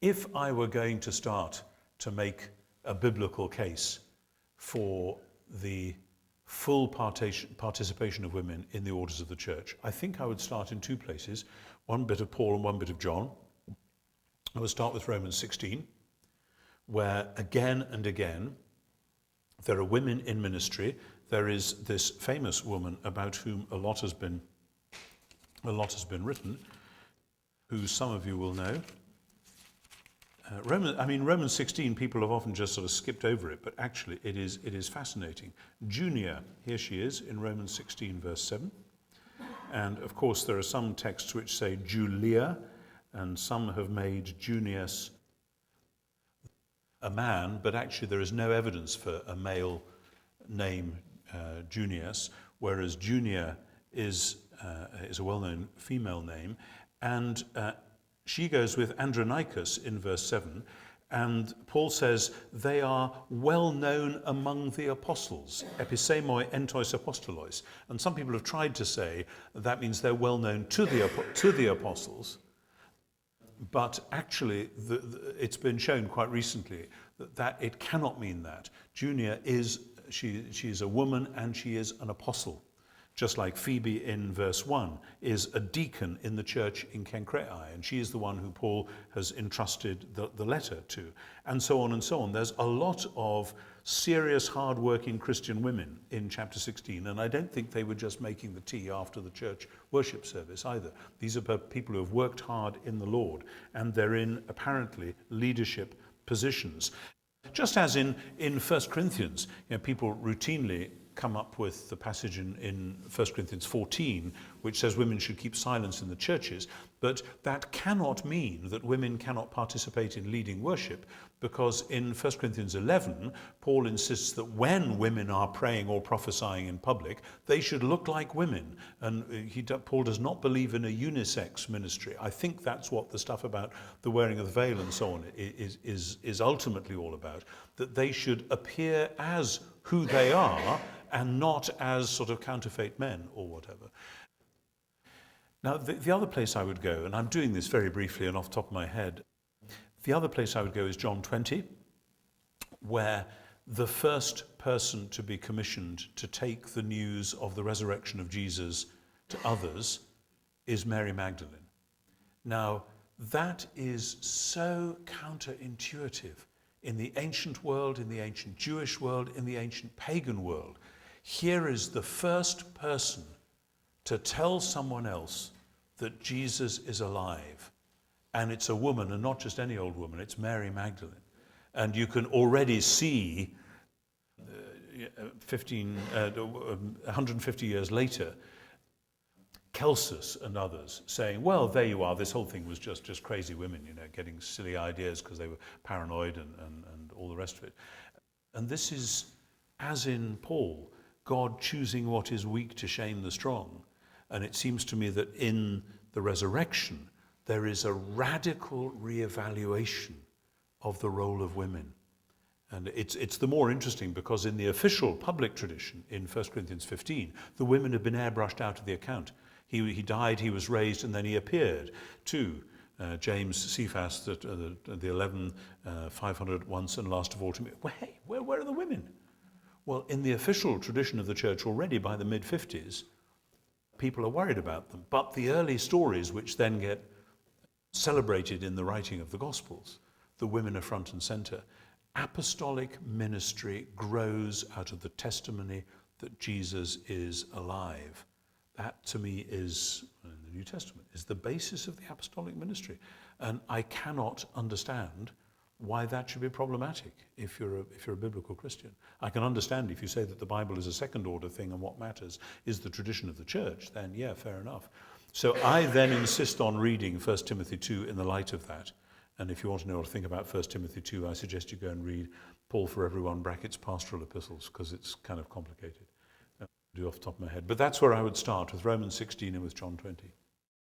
If I were going to start to make a biblical case for the full participation of women in the orders of the church, I think I would start in two places, one bit of Paul and one bit of John. I would start with Romans 16, where again and again there are women in ministry. There is this famous woman about whom a lot has been written, who some of you will know. Romans 16, people have often just sort of skipped over it, but actually it is fascinating. Junia, here she is in Romans 16, verse 7. And of course there are some texts which say Julia, and some have made Junius a man, but actually there is no evidence for a male name, Junius, whereas Junia is a well-known female name. And she goes with Andronicus in verse 7, and Paul says they are well known among the apostles, episemoi entois apostolos. And some people have tried to say that means they're well known to the apostles, but actually it's been shown quite recently that it cannot mean that. Junia she's a woman and she is an apostle. Just like Phoebe in verse 1 is a deacon in the church in Cenchreae, and she is the one who Paul has entrusted the letter to, and so on and so on. There's a lot of serious, hard-working Christian women in chapter 16, and I don't think they were just making the tea after the church worship service either. These are people who have worked hard in the Lord, and they're in, apparently, leadership positions. Just as in 1 Corinthians, people routinely come up with the passage in 1 Corinthians 14, which says women should keep silence in the churches, but that cannot mean that women cannot participate in leading worship, because in 1 Corinthians 11, Paul insists that when women are praying or prophesying in public, they should look like women, and Paul does not believe in a unisex ministry. I think that's what the stuff about the wearing of the veil and so on is ultimately all about, that they should appear as who they are, and not as sort of counterfeit men or whatever. Now, the other place I would go, and I'm doing this very briefly and off the top of my head, the other place I would go is John 20, where the first person to be commissioned to take the news of the resurrection of Jesus to others is Mary Magdelene. Now, that is so counterintuitive in the ancient world, in the ancient Jewish world, in the ancient pagan world. Here is the first person to tell someone else that Jesus is alive. And it's a woman, and not just any old woman, it's Mary Magdalene. And you can already see 150 years later, Celsus and others saying, well, there you are, this whole thing was just crazy women, getting silly ideas because they were paranoid and all the rest of it. And this is, as in Paul, God choosing what is weak to shame the strong. And it seems to me that in the resurrection, there is a radical reevaluation of the role of women. And it's the more interesting because in the official public tradition in 1 Corinthians 15, the women have been airbrushed out of the account. He died, he was raised, and then he appeared to James, Cephas, the 11, 500 once, and last of all to me. Well, hey, where are the women? Well, in the official tradition of the church already by the mid-50s, people are worried about them. But the early stories, which then get celebrated in the writing of the Gospels, the women are front and center. Apostolic ministry grows out of the testimony that Jesus is alive. That, to me, is, in the New Testament, is the basis of the apostolic ministry. And I cannot understand why that should be problematic if you're a biblical Christian. I can understand if you say that the Bible is a second-order thing and what matters is the tradition of the church, then yeah, fair enough. So I then insist on reading 1 Timothy 2 in the light of that. And if you want to know what to think about 1 Timothy 2, I suggest you go and read Paul for Everyone brackets pastoral epistles, because it's kind of complicated. Do off the top of my head. But that's where I would start, with Romans 16 and with John 20.